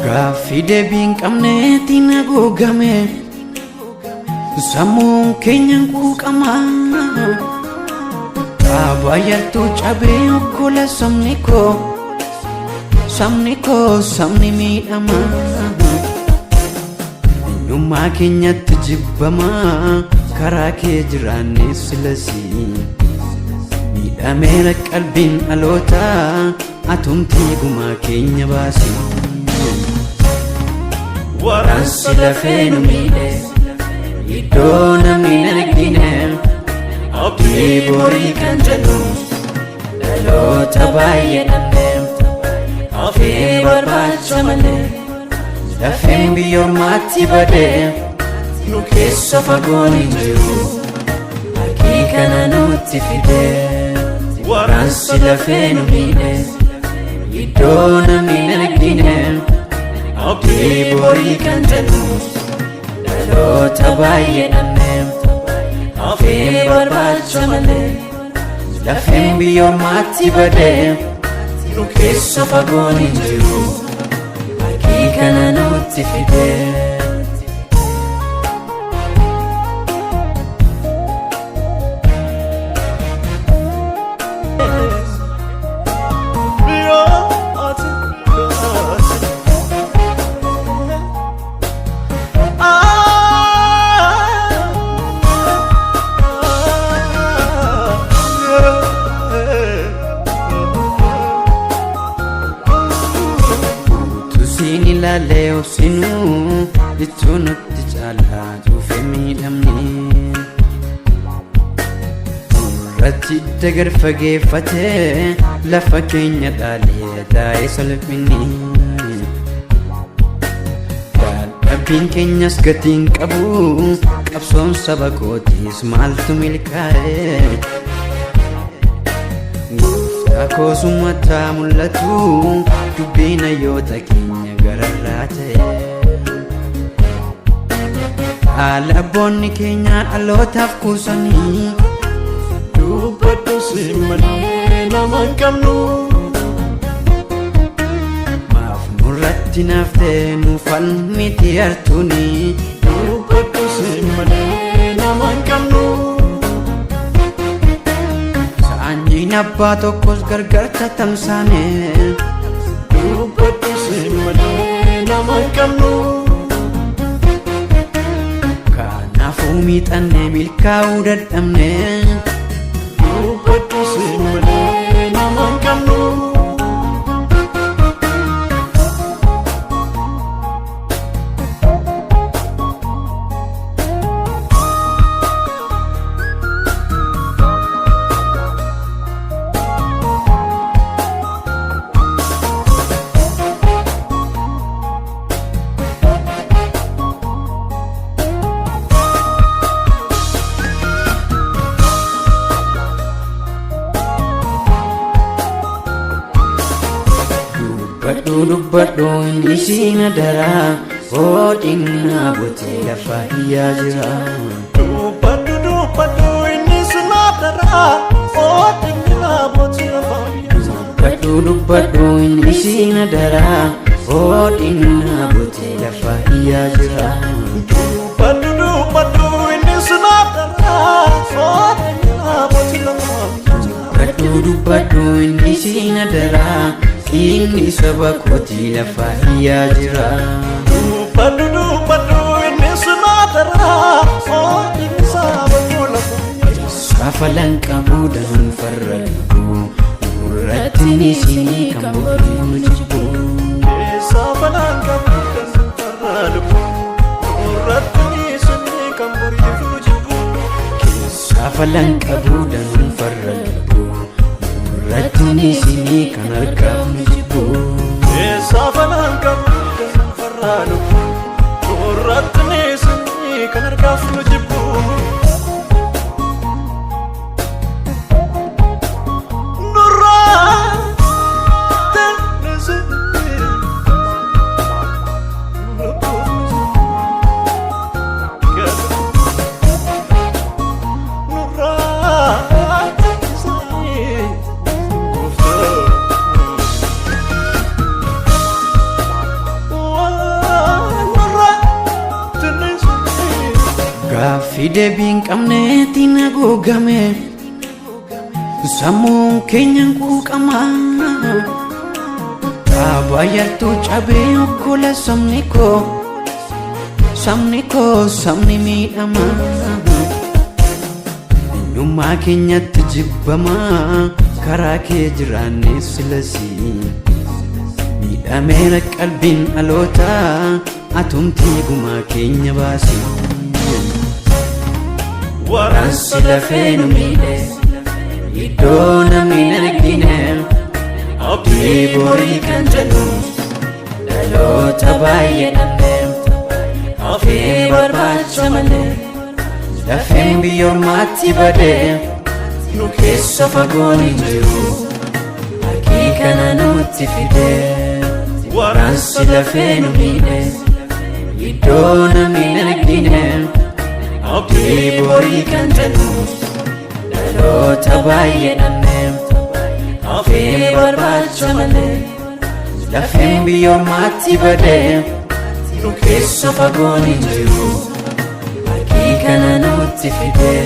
Gaaffii deebiin qabneetiin haguugame sammuun keenyan quuqama Abaayartuu cabee okkola sabni koo sabni miidhama Eenyummaa keenyatti jibbama karaa kee jiraannee silasii Miidhameera qalbiin dhaloota atumtii gumaa keenya baasi Waraansi lafee nu miidhe iddoo namni hin argine Abdii borii kan jedhu dhaloota baay'ee dhabne Hafee barbaacha malee lafeen biyya ormaatti bade Nu keessa fagoon hin jiru harkii kana nutti fide Waraansi lafee nu miidhe iddoo namni hin argine Abdii borii kan jedhu dhaloota baay'ee dhabne Hafee barbaacha malee lafeen biyya ormaatti bade Nu keessa fagoon hin jiru harkii kana nutti fide Leo sinu ichunutti caalaa tuufe miidhamne Irratti dagar fageeffatee lafa keenya dhaalee taa'ee salphine Dadhabbiin keenyas gatiin qabu qabsoon saba kootiis maaltu milkaa'e Gooftaa koosummataa mul'atu dubbiin hayyoota keenya gararraa ta'e Haala abboonni keenya dhalootaaf kuusanii Dubbadhu si malee nama hin qabnu Maaf nurratti naaftee nu falmiti hartuuni Dubbadhu si malee nama hin qabnu Saanyiin abbaa tokkos gargar tatamsaane Dubbadhu si malee nama hin qabnu Kanaafuu miixannee milkaa'uu dadhabne Dubbadhu si malee nama hin qabnu Dubbadhu inni siina daraa Hoodhinna botee lafa iyyaa jira Dubbadhu inni siina daraa Hoodhinna botee lafa iyyaa jira Dubbadhu inni siina daraa Hoodhinna botee lafa iyyaa jira Dubbadhu inni siina daraa Hoodhinna botee lafa iyyaa jira Dubbadhu inni siina daraa Inni saba kootii lafa iyyaa jira Dubbadhu inni siina daraa Hoodhinni saba koo lafa iyyaa jira Saafalaan qabuudhaan farra lubbuu Nurrattiin isinii kan booduu jibbu Saafalaan qabuudhaan farra lubbuu Nurrattiin isinii kan booduu jibbu Saafalaan qabuudhaan farra lubbuu Nurrattiin isinii kan argamu jibbu Saafalaan qabuudhaan farra lubbuu Nurrattiin isinii kan argamu jibbu deebiin qabneetiin haguugame sammuun keenyan quuqama baay'attuu cabee okkola sabni koo sabni miidhama eenyummaa keenyatti jibbama karaa kee jiraanne silasii miidhameera qalbiin dhaloota atumtii gumaa keenya baasi waraansi lafee nu miidhe iddoo namni hin argine abdii borii kan jedhu dhaloota baay'ee dhabne hafee barbaacha malee lafeen biyyoormaatti badee nu keessa fagoon hin jiru harkii kana nutti fidee waraansi lafee nu miidhe iddoo namni hin argine abdii borii kan jedhu dhaloota baay'ee dhabne hafee barbaacha malee lafeen biyyoormaatti badee nu keessa fagoon hin jiru harkii kana nutti fidee